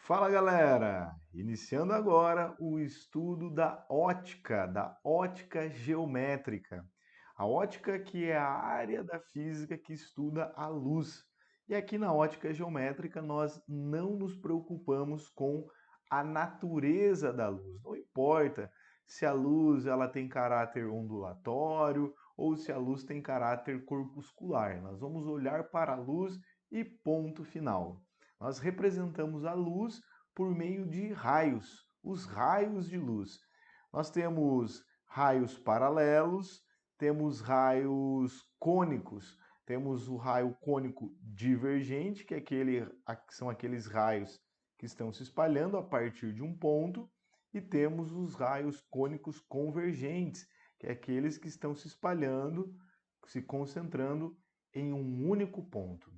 Fala galera! Iniciando agora o estudo da ótica geométrica. A ótica que é a área da física que estuda a luz. E aqui na ótica geométrica nós não nos preocupamos com a natureza da luz. Não importa se a luz ela tem caráter ondulatório ou se a luz tem caráter corpuscular. Nós vamos olhar para a luz e ponto final. Nós representamos a luz por meio de raios, os raios de luz. Nós temos raios paralelos, temos raios cônicos, temos o raio cônico divergente, que são aqueles raios que estão se espalhando a partir de um ponto, e temos os raios cônicos convergentes, que é aqueles que estão se espalhando, se concentrando em um único ponto.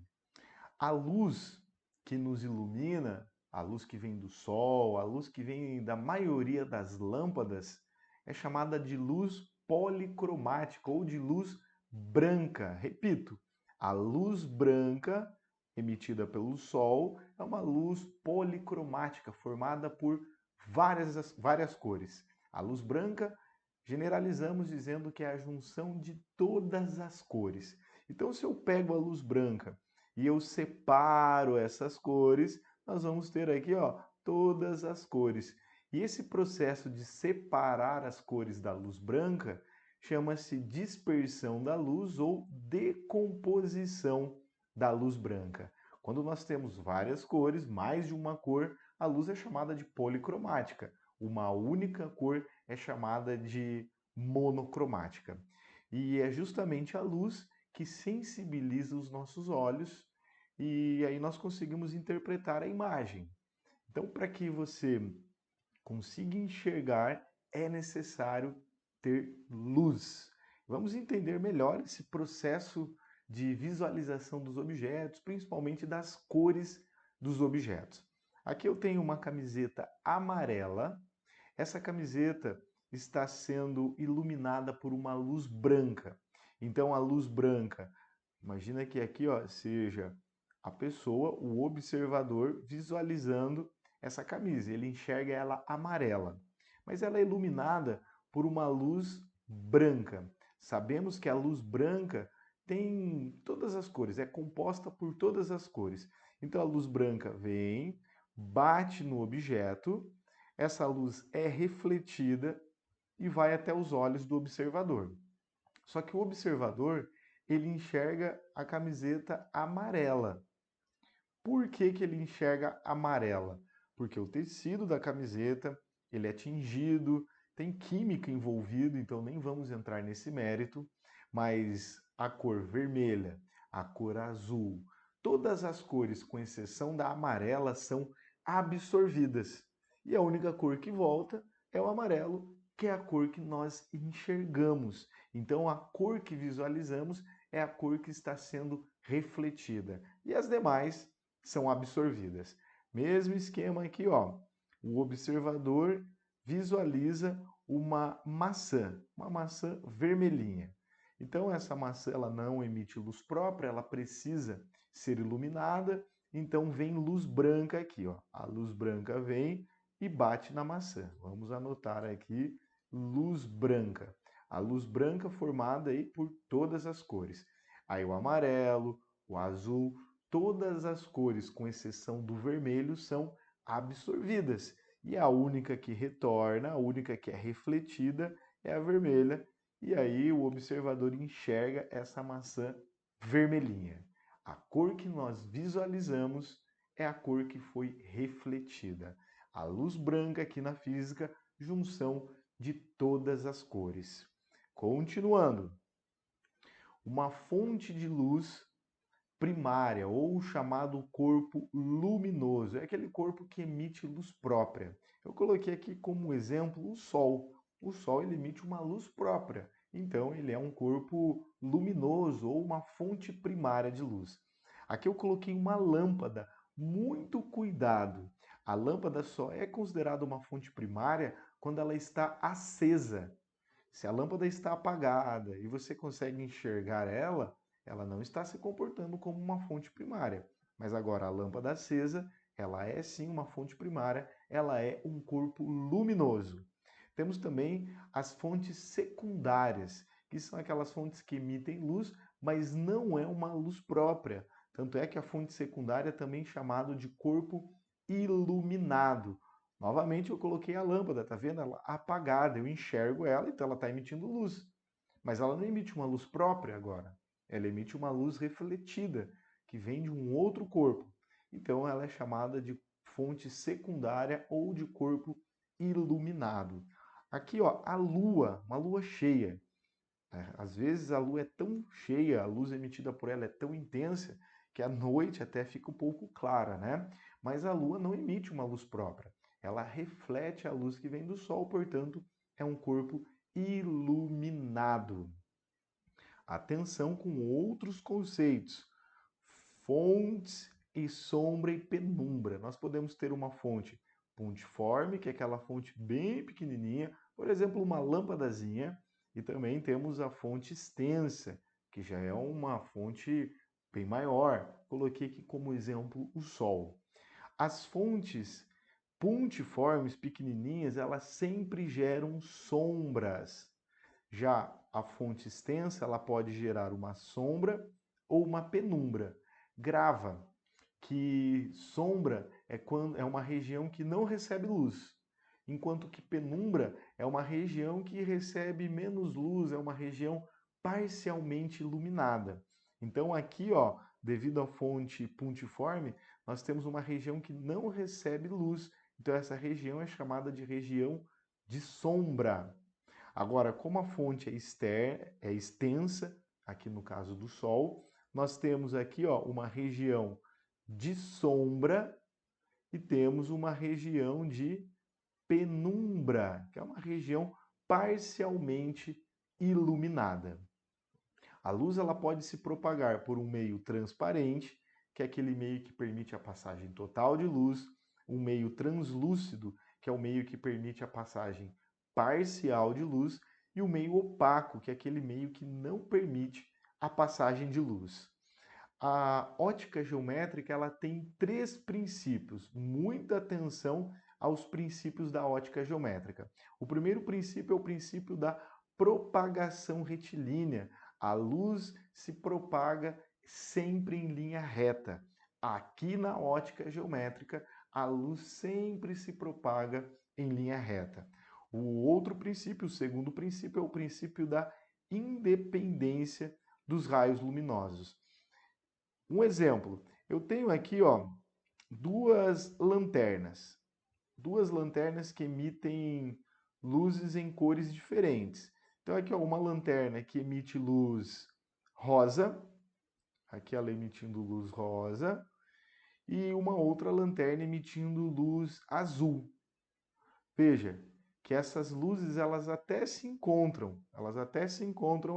A luz que nos ilumina, a luz que vem do sol, a luz que vem da maioria das lâmpadas, é chamada de luz policromática ou de luz branca. Repito, a luz branca emitida pelo sol é uma luz policromática formada por várias cores. A luz branca generalizamos dizendo que é a junção de todas as cores. Então, se eu pego a luz branca e eu separo essas cores, nós vamos ter aqui, ó, todas as cores. E esse processo de separar as cores da luz branca chama-se dispersão da luz ou decomposição da luz branca. Quando nós temos várias cores, mais de uma cor, a luz é chamada de policromática. Uma única cor é chamada de monocromática. E é justamente a luz que sensibiliza os nossos olhos e aí nós conseguimos interpretar a imagem. Então, para que você consiga enxergar, é necessário ter luz. Vamos entender melhor esse processo de visualização dos objetos, principalmente das cores dos objetos. Aqui eu tenho uma camiseta amarela. Essa camiseta está sendo iluminada por uma luz branca. Então, a luz branca, imagina que aqui, ó, seja a pessoa, o observador, visualizando essa camisa. Ele enxerga ela amarela, mas ela é iluminada por uma luz branca. Sabemos que a luz branca tem todas as cores, é composta por todas as cores. Então a luz branca vem, bate no objeto, essa luz é refletida e vai até os olhos do observador. Só que o observador, ele enxerga a camiseta amarela. Por que que ele enxerga amarela? Porque o tecido da camiseta, ele é tingido, tem química envolvida, então nem vamos entrar nesse mérito, mas a cor vermelha, a cor azul, todas as cores, com exceção da amarela, são absorvidas. E a única cor que volta é o amarelo, que é a cor que nós enxergamos. Então a cor que visualizamos é a cor que está sendo refletida. E as demais são absorvidas. Mesmo esquema aqui, ó. O observador visualiza uma maçã vermelhinha. Então essa maçã ela não emite luz própria, ela precisa ser iluminada, então vem luz branca aqui, ó. A luz branca vem e bate na maçã. Vamos anotar aqui luz branca. A luz branca formada aí por todas as cores. Aí o amarelo, o azul, todas as cores, com exceção do vermelho, são absorvidas. E a única que retorna, a única que é refletida, é a vermelha. E aí o observador enxerga essa maçã vermelhinha. A cor que nós visualizamos é a cor que foi refletida. A luz branca aqui na física, junção de todas as cores. Continuando, uma fonte de luz primária ou chamado corpo luminoso. É aquele corpo que emite luz própria. Eu coloquei aqui como exemplo o Sol. O Sol ele emite uma luz própria. Então ele é um corpo luminoso ou uma fonte primária de luz. Aqui eu coloquei uma lâmpada. Muito cuidado. A lâmpada só é considerada uma fonte primária quando ela está acesa. Se a lâmpada está apagada e você consegue enxergar ela, ela não está se comportando como uma fonte primária. Mas agora a lâmpada acesa, ela é sim uma fonte primária, ela é um corpo luminoso. Temos também as fontes secundárias, que são aquelas fontes que emitem luz, mas não é uma luz própria. Tanto é que a fonte secundária é também chamada de corpo iluminado. Novamente eu coloquei a lâmpada, tá vendo? Ela apagada, eu enxergo ela, então ela está emitindo luz. Mas ela não emite uma luz própria agora. Ela emite uma luz refletida, que vem de um outro corpo. Então ela é chamada de fonte secundária ou de corpo iluminado. Aqui, ó, a lua, uma lua cheia. Às vezes a lua é tão cheia, a luz emitida por ela é tão intensa que à noite até fica um pouco clara, né? Mas a lua não emite uma luz própria. Ela reflete a luz que vem do sol, portanto, é um corpo iluminado. Atenção com outros conceitos. Fontes e sombra e penumbra. Nós podemos ter uma fonte pontiforme, que é aquela fonte bem pequenininha, por exemplo, uma lâmpadazinha, e também temos a fonte extensa, que já é uma fonte bem maior. Coloquei aqui como exemplo o Sol. As fontes pontiformes, pequenininhas, elas sempre geram sombras. Já a fonte extensa, ela pode gerar uma sombra ou uma penumbra. Grava que sombra é uma região que não recebe luz, enquanto que penumbra é uma região que recebe menos luz, é uma região parcialmente iluminada. Então aqui, ó, devido à fonte puntiforme, nós temos uma região que não recebe luz. Então essa região é chamada de região de sombra. Agora, como a fonte é extensa, aqui no caso do Sol, nós temos aqui, ó, uma região de sombra e temos uma região de penumbra, que é uma região parcialmente iluminada. A luz ela pode se propagar por um meio transparente, que é aquele meio que permite a passagem total de luz, um meio translúcido, que é o meio que permite a passagem parcial de luz, e o meio opaco, que é aquele meio que não permite a passagem de luz. A ótica geométrica ela tem três princípios. Muita atenção aos princípios da ótica geométrica. O primeiro princípio é o princípio da propagação retilínea. A luz se propaga sempre em linha reta. Aqui na ótica geométrica, a luz sempre se propaga em linha reta. O outro princípio, o segundo princípio, é o princípio da independência dos raios luminosos. Um exemplo, eu tenho aqui, ó, duas lanternas que emitem luzes em cores diferentes. Então aqui, ó, uma lanterna que emite luz rosa, aqui ela emitindo luz rosa, e uma outra lanterna emitindo luz azul. Veja que essas luzes elas até se encontram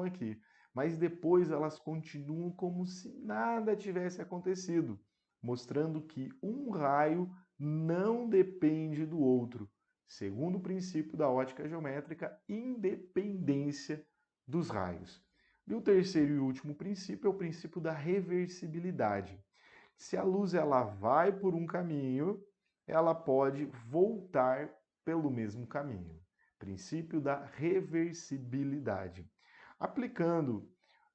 aqui, mas depois elas continuam como se nada tivesse acontecido, mostrando que um raio não depende do outro, segundo o princípio da ótica geométrica, independência dos raios. E o terceiro e último princípio é o princípio da reversibilidade. Se a luz ela vai por um caminho, ela pode voltar pelo mesmo caminho. Princípio da reversibilidade. Aplicando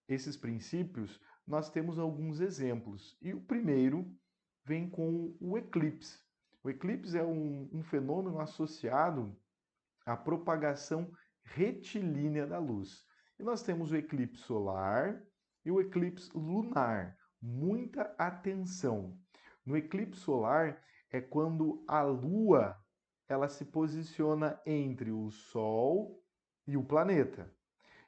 esses princípios, nós temos alguns exemplos. E o primeiro vem com o eclipse. O eclipse é um fenômeno associado à propagação retilínea da luz. E nós temos o eclipse solar e o eclipse lunar. Muita atenção. No eclipse solar é quando a Lua ela se posiciona entre o Sol e o planeta.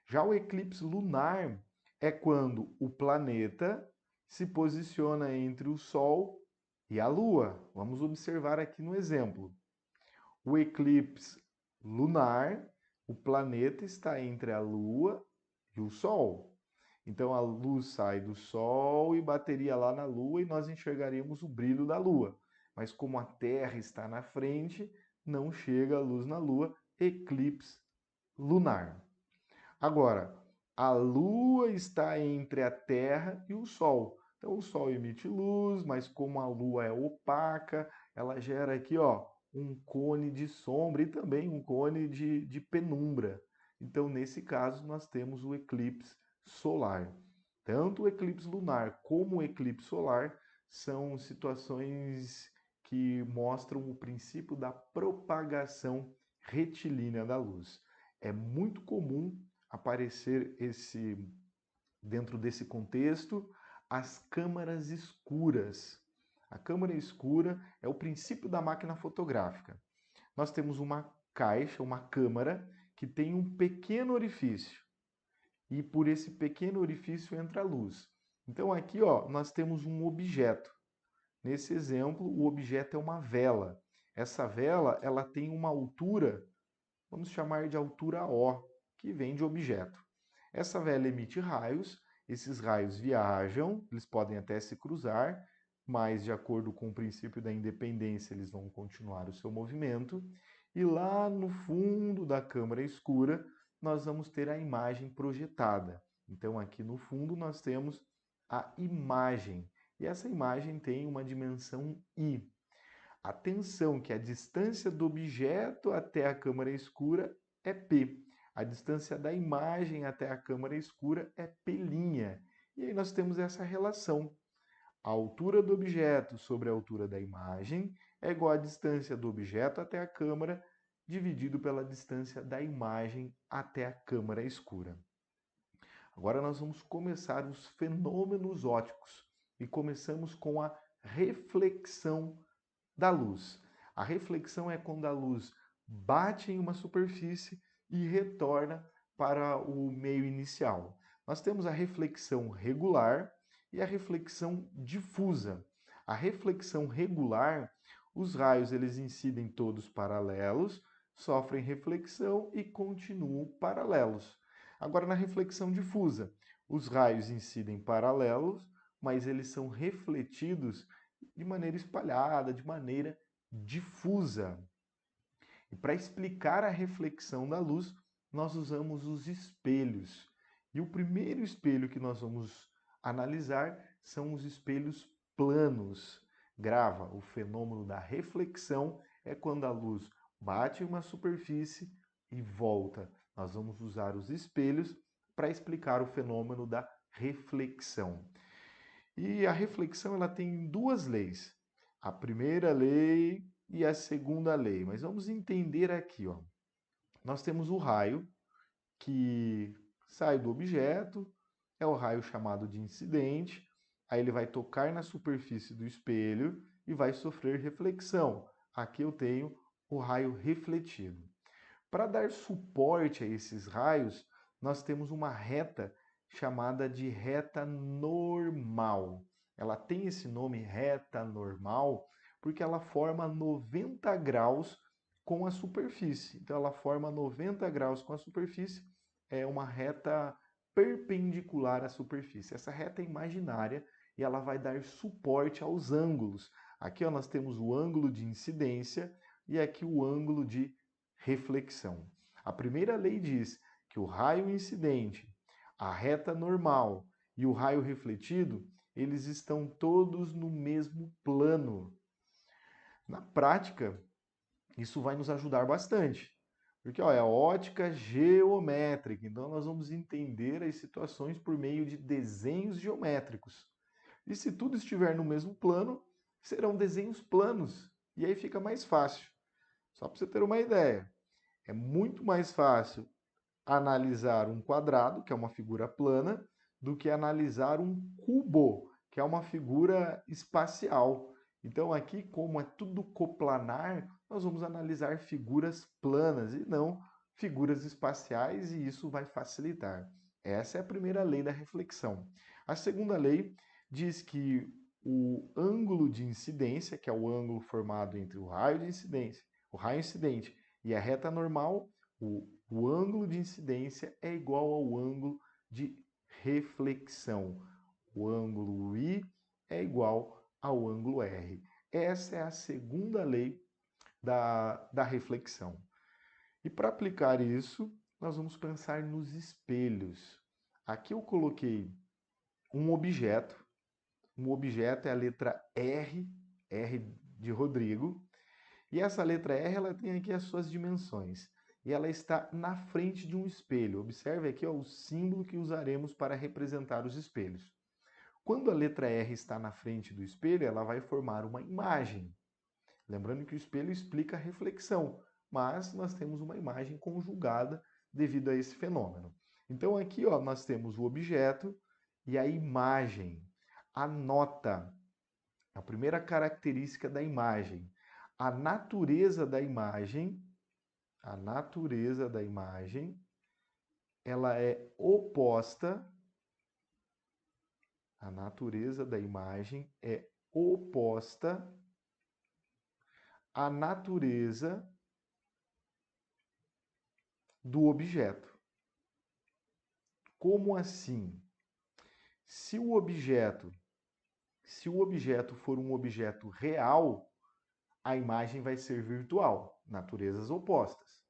Já o eclipse lunar é quando o planeta se posiciona entre o Sol e a Lua. Vamos observar aqui no exemplo. O eclipse lunar, o planeta está entre a Lua e o Sol. Então a luz sai do Sol e bateria lá na Lua e nós enxergaríamos o brilho da Lua. Mas como a Terra está na frente, não chega a luz na Lua, eclipse lunar. Agora, a Lua está entre a Terra e o Sol. Então o Sol emite luz, mas como a Lua é opaca, ela gera aqui, ó, um cone de sombra e também um cone de penumbra. Então, nesse caso, nós temos o eclipse solar. Tanto o eclipse lunar como o eclipse solar são situações que mostram o princípio da propagação retilínea da luz. É muito comum aparecer dentro desse contexto as câmaras escuras. A câmara escura é o princípio da máquina fotográfica. Nós temos uma caixa, uma câmara, que tem um pequeno orifício. E por esse pequeno orifício entra a luz. Então aqui, ó, nós temos um objeto. Nesse exemplo, o objeto é uma vela. Essa vela, ela tem uma altura, vamos chamar de altura O, que vem de objeto. Essa vela emite raios, esses raios viajam, eles podem até se cruzar, mas de acordo com o princípio da independência, eles vão continuar o seu movimento. E lá no fundo da câmara escura, nós vamos ter a imagem projetada. Então, aqui no fundo, nós temos a imagem. E essa imagem tem uma dimensão I. Atenção que a distância do objeto até a câmara escura é P. A distância da imagem até a câmara escura é P'. E aí nós temos essa relação. A altura do objeto sobre a altura da imagem é igual à distância do objeto até a câmara dividido pela distância da imagem até a câmara escura. Agora nós vamos começar os fenômenos ópticos e começamos com a reflexão da luz. A reflexão é quando a luz bate em uma superfície e retorna para o meio inicial. Nós temos a reflexão regular e a reflexão difusa. A reflexão regular, os raios eles incidem todos paralelos, sofrem reflexão e continuam paralelos. Agora, na reflexão difusa, os raios incidem paralelos, mas eles são refletidos de maneira espalhada, de maneira difusa. E para explicar a reflexão da luz, nós usamos os espelhos. E o primeiro espelho que nós vamos analisar são os espelhos planos. Grava, o fenômeno da reflexão é quando a luz bate em uma superfície e volta. Nós vamos usar os espelhos para explicar o fenômeno da reflexão. E a reflexão ela tem duas leis. A primeira lei e a segunda lei. Mas vamos entender aqui, ó. Nós temos o raio que sai do objeto, é o raio chamado de incidente. Aí ele vai tocar na superfície do espelho e vai sofrer reflexão. Aqui eu tenho o raio refletido. Para dar suporte a esses raios, nós temos uma reta chamada de reta normal. Ela tem esse nome, reta normal, porque ela forma 90 graus com a superfície. Então, ela forma 90 graus com a superfície, é uma reta perpendicular à superfície. Essa reta é imaginária e ela vai dar suporte aos ângulos. Aqui ó, nós temos o ângulo de incidência e aqui o ângulo de reflexão. A primeira lei diz que o raio incidente, a reta normal e o raio refletido, eles estão todos no mesmo plano. Na prática, isso vai nos ajudar bastante, porque ó, é a ótica geométrica, então nós vamos entender as situações por meio de desenhos geométricos. E se tudo estiver no mesmo plano, serão desenhos planos, e aí fica mais fácil. Só para você ter uma ideia, é muito mais fácil analisar um quadrado, que é uma figura plana, do que analisar um cubo, que é uma figura espacial. Então, aqui, como é tudo coplanar, nós vamos analisar figuras planas e não figuras espaciais, e isso vai facilitar. Essa é a primeira lei da reflexão. A segunda lei diz que o ângulo de incidência, que é o ângulo formado entre o raio de incidência, o raio incidente e a reta normal, o ângulo de incidência é igual ao ângulo de reflexão. O ângulo I é igual ao ângulo R. Essa é a segunda lei da reflexão. E para aplicar isso, nós vamos pensar nos espelhos. Aqui eu coloquei um objeto um objeto é a letra R, R de Rodrigo, e essa letra R ela tem aqui as suas dimensões. E ela está na frente de um espelho. Observe aqui ó, o símbolo que usaremos para representar os espelhos. Quando a letra R está na frente do espelho, ela vai formar uma imagem. Lembrando que o espelho explica a reflexão, mas nós temos uma imagem conjugada devido a esse fenômeno. Então aqui ó, nós temos o objeto e a imagem. Anota a primeira característica da imagem. A natureza da imagem, ela é oposta, a natureza da imagem é oposta à natureza do objeto. Como assim? Se o objeto for um objeto real, a imagem vai ser virtual, naturezas opostas.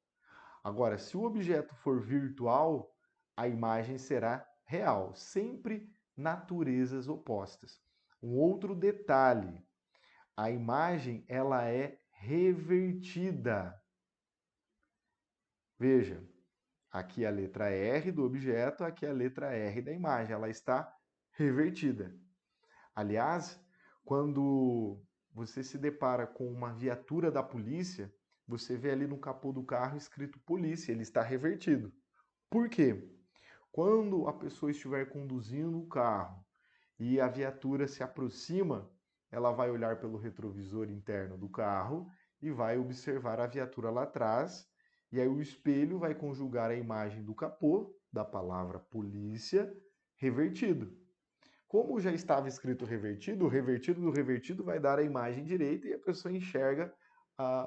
Agora, se o objeto for virtual, a imagem será real, sempre naturezas opostas. Um outro detalhe, a imagem ela é revertida. Veja, aqui a letra R do objeto, aqui a letra R da imagem, ela está revertida. Aliás, quando você se depara com uma viatura da polícia, você vê ali no capô do carro escrito polícia, ele está revertido. Por quê? Quando a pessoa estiver conduzindo o carro e a viatura se aproxima, ela vai olhar pelo retrovisor interno do carro e vai observar a viatura lá atrás, e aí o espelho vai conjugar a imagem do capô, da palavra polícia, revertido. Como já estava escrito revertido, o revertido do revertido vai dar a imagem direita e a pessoa enxerga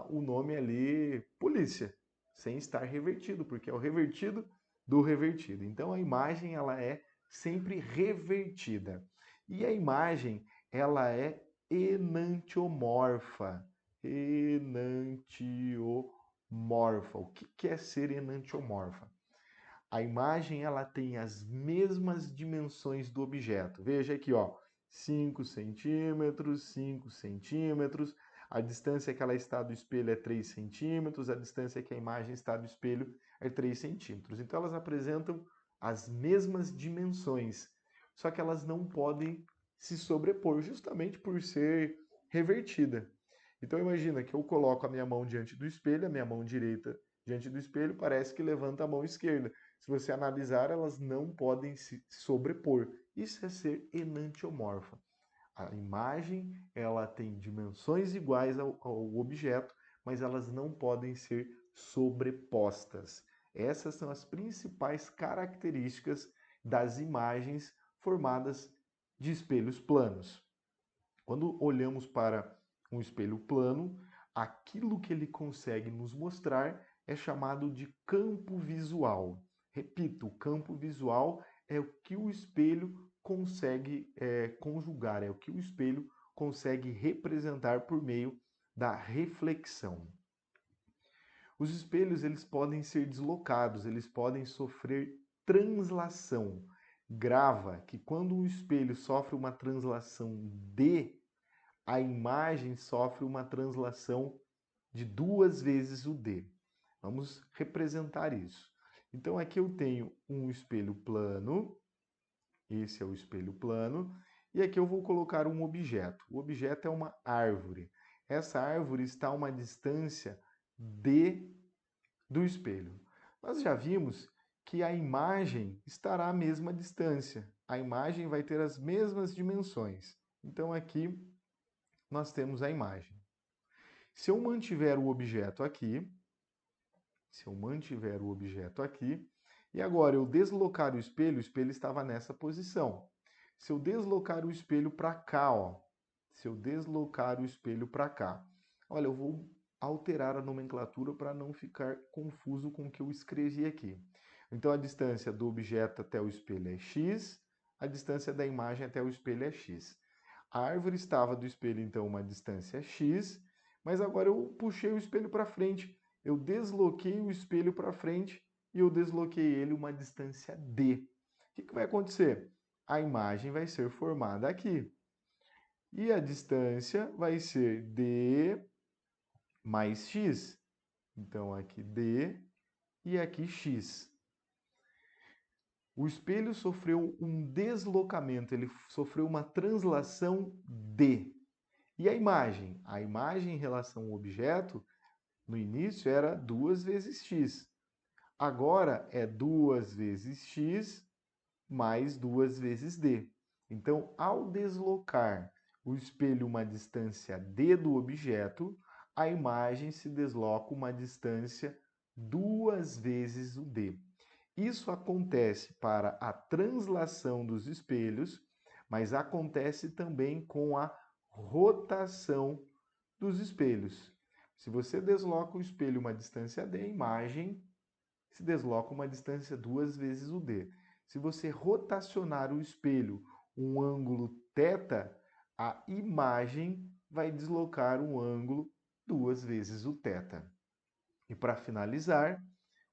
o nome ali polícia, sem estar revertido, porque é o revertido do revertido. Então a imagem ela é sempre revertida. E a imagem ela é enantiomorfa. Enantiomorfa. O que é ser enantiomorfa? A imagem ela tem as mesmas dimensões do objeto. Veja aqui, ó, 5 centímetros, 5 centímetros. A distância que ela está do espelho é 3 centímetros, a distância que a imagem está do espelho é 3 centímetros. Então elas apresentam as mesmas dimensões, só que elas não podem se sobrepor, justamente por ser revertida. Então imagina que eu coloco a minha mão diante do espelho, a minha mão direita diante do espelho, parece que levanta a mão esquerda. Se você analisar, elas não podem se sobrepor. Isso é ser enantiomorfa. A imagem ela tem dimensões iguais ao objeto, mas elas não podem ser sobrepostas. Essas são as principais características das imagens formadas de espelhos planos. Quando olhamos para um espelho plano, aquilo que ele consegue nos mostrar é chamado de campo visual. Repito, o campo visual é o que o espelho consegue conjugar, é o que o espelho consegue representar por meio da reflexão. Os espelhos eles podem ser deslocados, eles podem sofrer translação. Grava que quando o espelho sofre uma translação D, a imagem sofre uma translação de 2 vezes o D. Vamos representar isso. Então aqui eu tenho um espelho plano, esse é o espelho plano, e aqui eu vou colocar um objeto. O objeto é uma árvore. Essa árvore está a uma distância D do espelho. Nós já vimos que a imagem estará à mesma distância. A imagem vai ter as mesmas dimensões. Então aqui nós temos a imagem. Se eu mantiver o objeto aqui, e agora eu deslocar o espelho estava nessa posição. Se eu deslocar o espelho para cá, ó, olha, eu vou alterar a nomenclatura para não ficar confuso com o que eu escrevi aqui. Então a distância do objeto até o espelho é x, a distância da imagem até o espelho é x. A árvore estava do espelho, então, uma distância x, mas agora eu puxei o espelho para frente. Eu desloquei o espelho para frente e eu desloquei ele uma distância d. O que vai acontecer? A imagem vai ser formada aqui. E a distância vai ser D mais X. Então, aqui D e aqui X. O espelho sofreu um deslocamento, ele sofreu uma translação D. E a imagem? A imagem em relação ao objeto, no início era 2 vezes x. Agora é 2 vezes x mais 2 vezes d. Então, ao deslocar o espelho uma distância d do objeto, a imagem se desloca uma distância 2 vezes o d. Isso acontece para a translação dos espelhos, mas acontece também com a rotação dos espelhos. Se você desloca o espelho uma distância d, a imagem se desloca uma distância 2 vezes o d. Se você rotacionar o espelho um ângulo θ, a imagem vai deslocar um ângulo 2 vezes o θ. E para finalizar,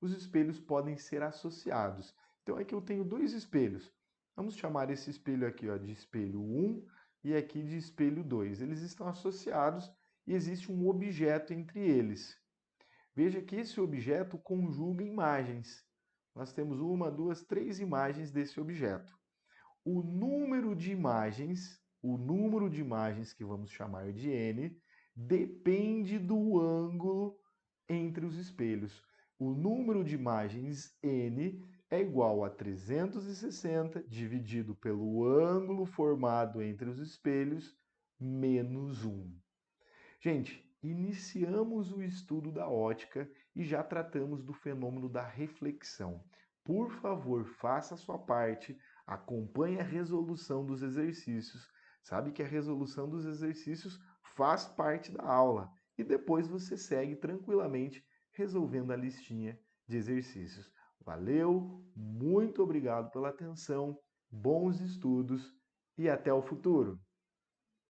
os espelhos podem ser associados. Então aqui eu tenho dois espelhos. Vamos chamar esse espelho aqui, ó, de espelho 1 e aqui de espelho 2. Eles estão associados e existe um objeto entre eles. Veja que esse objeto conjuga imagens. Nós temos uma, duas, três imagens desse objeto. O número de imagens que vamos chamar de n, depende do ângulo entre os espelhos. O número de imagens n é igual a 360 dividido pelo ângulo formado entre os espelhos menos 1. Gente, iniciamos o estudo da ótica e já tratamos do fenômeno da reflexão. Por favor, faça a sua parte, acompanhe a resolução dos exercícios. Sabe que a resolução dos exercícios faz parte da aula e depois você segue tranquilamente resolvendo a listinha de exercícios. Valeu, muito obrigado pela atenção, bons estudos e até o futuro!